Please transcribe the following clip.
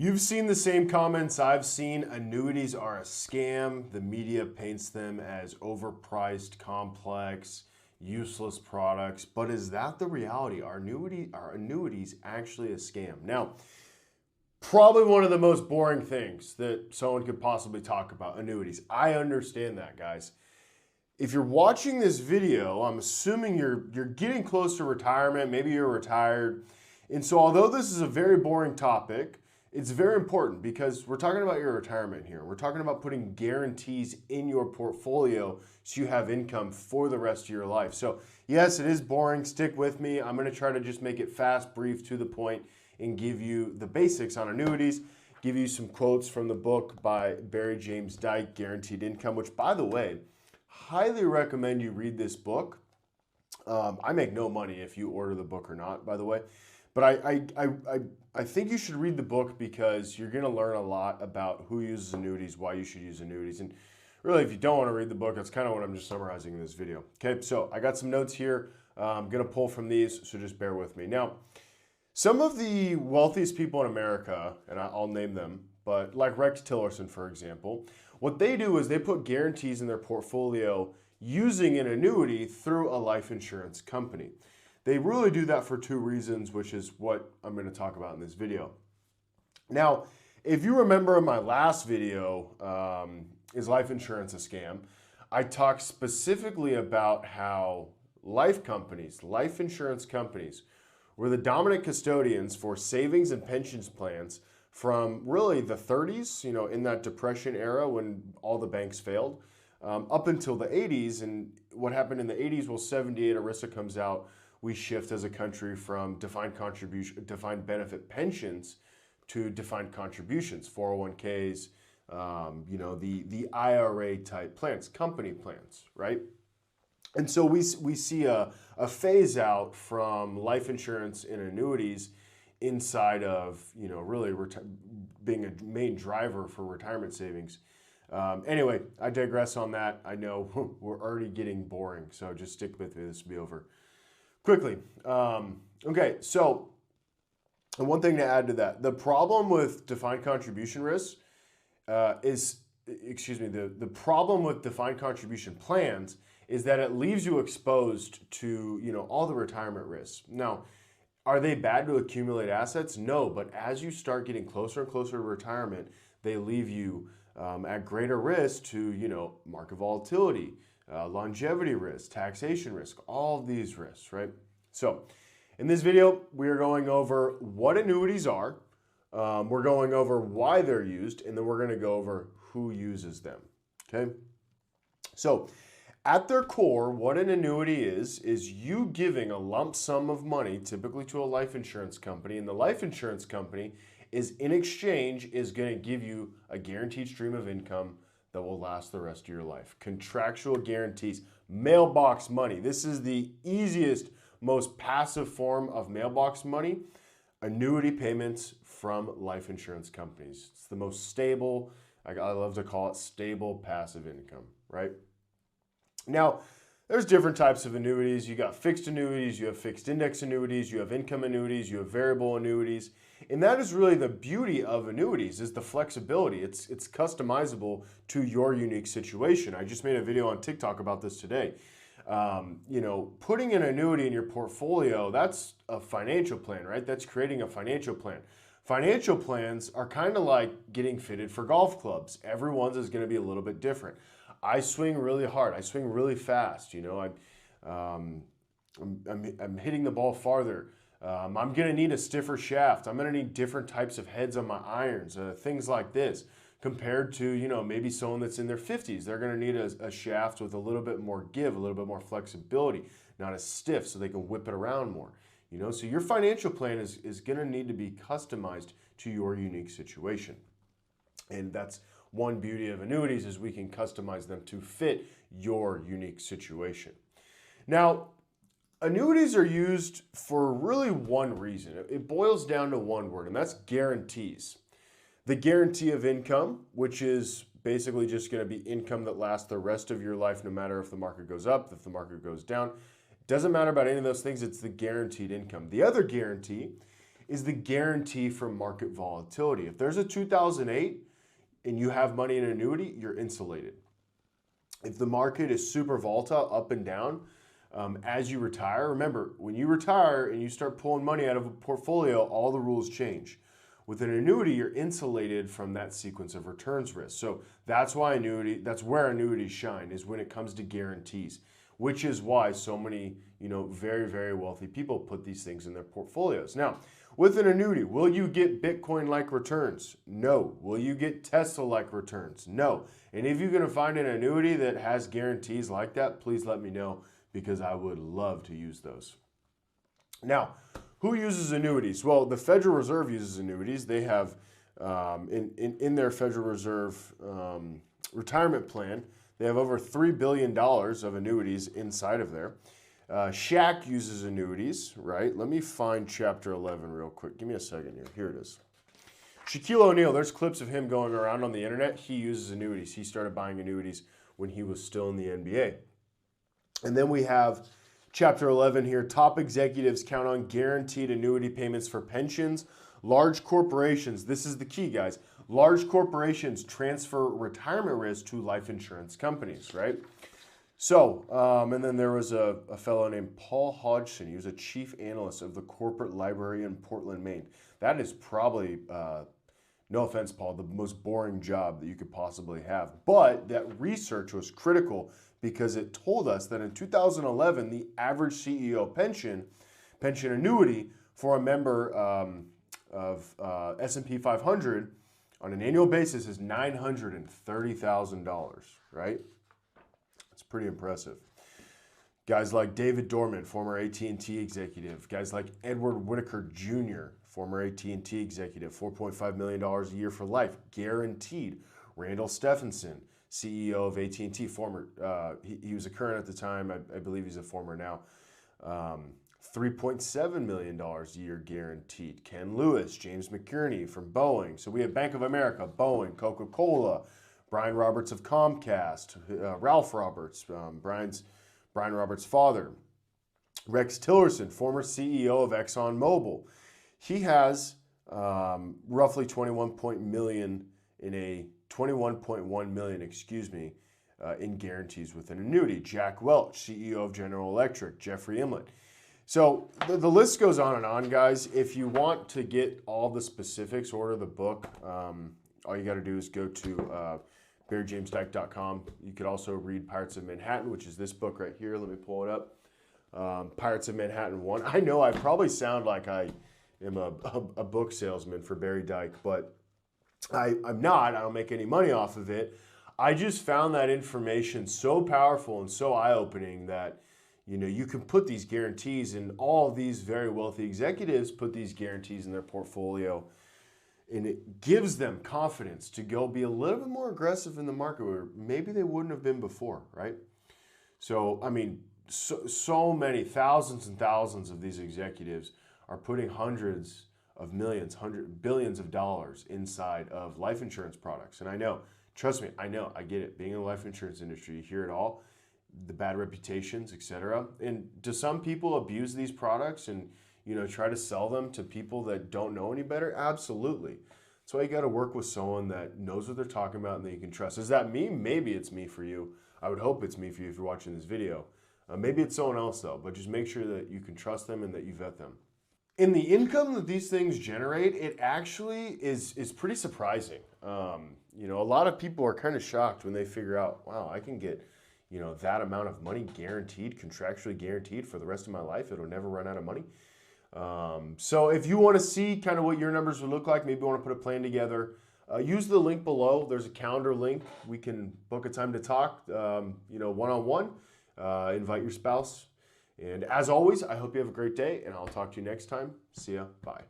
You've seen the same comments I've seen. Annuities are a scam. The media paints them as overpriced, complex, useless products. But is that the reality? Are annuities actually a scam? Now, probably one of the most boring things that someone could possibly talk about, annuities. I understand that, guys. If you're watching this video, I'm assuming you're getting close to retirement. Maybe you're retired. And so although this is a very boring topic, it's very important because we're talking about your retirement here. We're talking about putting guarantees in your portfolio so you have income for the rest of your life. So yes, it is boring. Stick with me. I'm going to try to just make it fast, brief, to the point, and give you the basics on annuities, give you some quotes from the book by Barry James Dyke, Guaranteed Income, which, by the way, highly recommend you read this book. I make no money if you order the book or not, by the way. But I think you should read the book because you're going to learn a lot about who uses annuities, why you should use annuities. And really, if you don't want to read the book, that's kind of what I'm just summarizing in this video. Okay, so I got some notes here. I'm going to pull from these, so just bear with me. Now, some of the wealthiest people in America, and I'll name them, but like Rex Tillerson, for example, what they do is they put guarantees in their portfolio using an annuity through a life insurance company. They really do that for two reasons, which is what I'm going to talk about in this video. Now, if you remember in my last video, Is Life Insurance a Scam? I talked specifically about how life insurance companies, were the dominant custodians for savings and pensions plans from really the 30s, in that Depression era when all the banks failed, up until the 80s. And what happened in the 80s, well, 78, ERISA comes out. We shift as a country from defined benefit pensions to defined contributions, 401ks, the IRA type plans, company plans, right? And so we see a phase out from life insurance and annuities inside of, really being a main driver for retirement savings. Anyway, I digress on that. I know we're already getting boring, so just stick with me. This will be over quickly. Okay, so one thing to add to that, the problem with defined contribution risks the problem with defined contribution plans is that it leaves you exposed to, all the retirement risks. Now, are they bad to accumulate assets? No, but as you start getting closer and closer to retirement, they leave you at greater risk to, market volatility, longevity risk, taxation risk, all of these risks, right? So in this video, we are going over what annuities are. We're going over why they're used, and then we're going to go over who uses them, okay? So at their core, what an annuity is you giving a lump sum of money, typically to a life insurance company, and the life insurance company in exchange is going to give you a guaranteed stream of income that will last the rest of your life. Contractual guarantees, mailbox money. This is the easiest, most passive form of mailbox money. Annuity payments from life insurance companies. It's the most stable, I love to call it stable passive income, right? Now, there's different types of annuities. You got fixed annuities, you have fixed index annuities, you have income annuities, you have variable annuities. And that is really the beauty of annuities, is the flexibility. It's customizable to your unique situation. I just made a video on TikTok about this today. Putting an annuity in your portfolio, that's a financial plan, right? That's creating a financial plan. Financial plans are kind of like getting fitted for golf clubs. Everyone's is going to be a little bit different. I swing really hard. I swing really fast. I'm hitting the ball farther. I'm going to need a stiffer shaft. I'm going to need different types of heads on my irons, things like this. Compared to, maybe someone that's in their 50s. They're going to need a shaft with a little bit more give, a little bit more flexibility, not as stiff so they can whip it around more. So your financial plan is going to need to be customized to your unique situation. And that's one beauty of annuities, is we can customize them to fit your unique situation. Now, annuities are used for really one reason. It boils down to one word, and that's guarantees. The guarantee of income, which is basically just going to be income that lasts the rest of your life, no matter if the market goes up, if the market goes down. Doesn't matter about any of those things, it's the guaranteed income. The other guarantee is the guarantee from market volatility. If there's a 2008 and you have money in an annuity, you're insulated. If the market is super volatile, up and down, as you retire, remember, when you retire and you start pulling money out of a portfolio, all the rules change. With an annuity, you're insulated from that sequence of returns risk. So that's why that's where annuities shine, is when it comes to guarantees, which is why so many, very, very wealthy people put these things in their portfolios. Now, with an annuity, will you get Bitcoin-like returns? No. Will you get Tesla-like returns? No. And if you're going to find an annuity that has guarantees like that, please let me know, because I would love to use those. Now, who uses annuities? Well, the Federal Reserve uses annuities. They have, in their Federal Reserve retirement plan, they have over $3 billion of annuities inside of there. Shaq uses annuities, right? Let me find chapter 11 real quick. Give me a second here. Here it is. Shaquille O'Neal, there's clips of him going around on the internet. He uses annuities. He started buying annuities when he was still in the NBA. And then we have chapter 11 here. Top executives count on guaranteed annuity payments for pensions. Large corporations, this is the key, guys. Large corporations transfer retirement risk to life insurance companies, right? So, and then there was a fellow named Paul Hodgson. He was a chief analyst of the corporate library in Portland, Maine. That is probably, no offense, Paul, the most boring job that you could possibly have. But that research was critical because it told us that in 2011, the average CEO pension annuity for a member of S&P 500 on an annual basis is $930,000, right? It's pretty impressive. Guys like David Dorman, former AT&T executive. Guys like Edward Whitaker Jr., former AT&T executive, $4.5 million a year for life, guaranteed. Randall Stephenson, CEO of AT&T, former, he was a current at the time, I believe he's a former now. $3.7 million a year guaranteed. Ken Lewis, James McKinney from Boeing. So we have Bank of America, Boeing, Coca-Cola, Brian Roberts of Comcast, Ralph Roberts, Brian Roberts' father. Rex Tillerson, former CEO of ExxonMobil. He has roughly 21.1 million, in guarantees with an annuity. Jack Welch, CEO of General Electric. Jeffrey Imlet. So the list goes on and on, guys. If you want to get all the specifics, order the book. All you got to do is go to BarryJamesDyke.com. You could also read Pirates of Manhattan, which is this book right here. Let me pull it up. Pirates of Manhattan 1. I know I probably sound like I am a book salesman for Barry Dyke, but I'm not. I don't make any money off of it. I just found that information so powerful and so eye-opening that you can put these guarantees, and all of these very wealthy executives put these guarantees in their portfolio, and it gives them confidence to go be a little bit more aggressive in the market where maybe they wouldn't have been before, right? So, I mean, so many, thousands and thousands of these executives are putting hundreds of millions, billions of dollars inside of life insurance products. And I know, trust me, I know, I get it. Being in the life insurance industry, you hear it all. The bad reputations, etc. And do some people abuse these products and try to sell them to people that don't know any better? Absolutely. That's why you got to work with someone that knows what they're talking about and that you can trust. Is that me? Maybe it's me for you. I would hope it's me for you if you're watching this video. Maybe it's someone else though, but just make sure that you can trust them and that you vet them. In the income that these things generate, it actually is pretty surprising. A lot of people are kind of shocked when they figure out, wow, I can get that amount of money guaranteed, contractually guaranteed for the rest of my life. It'll never run out of money. So if you want to see kind of what your numbers would look like, maybe you want to put a plan together, use the link below. There's a calendar link. We can book a time to talk, one-on-one, invite your spouse. And as always, I hope you have a great day, and I'll talk to you next time. See ya. Bye.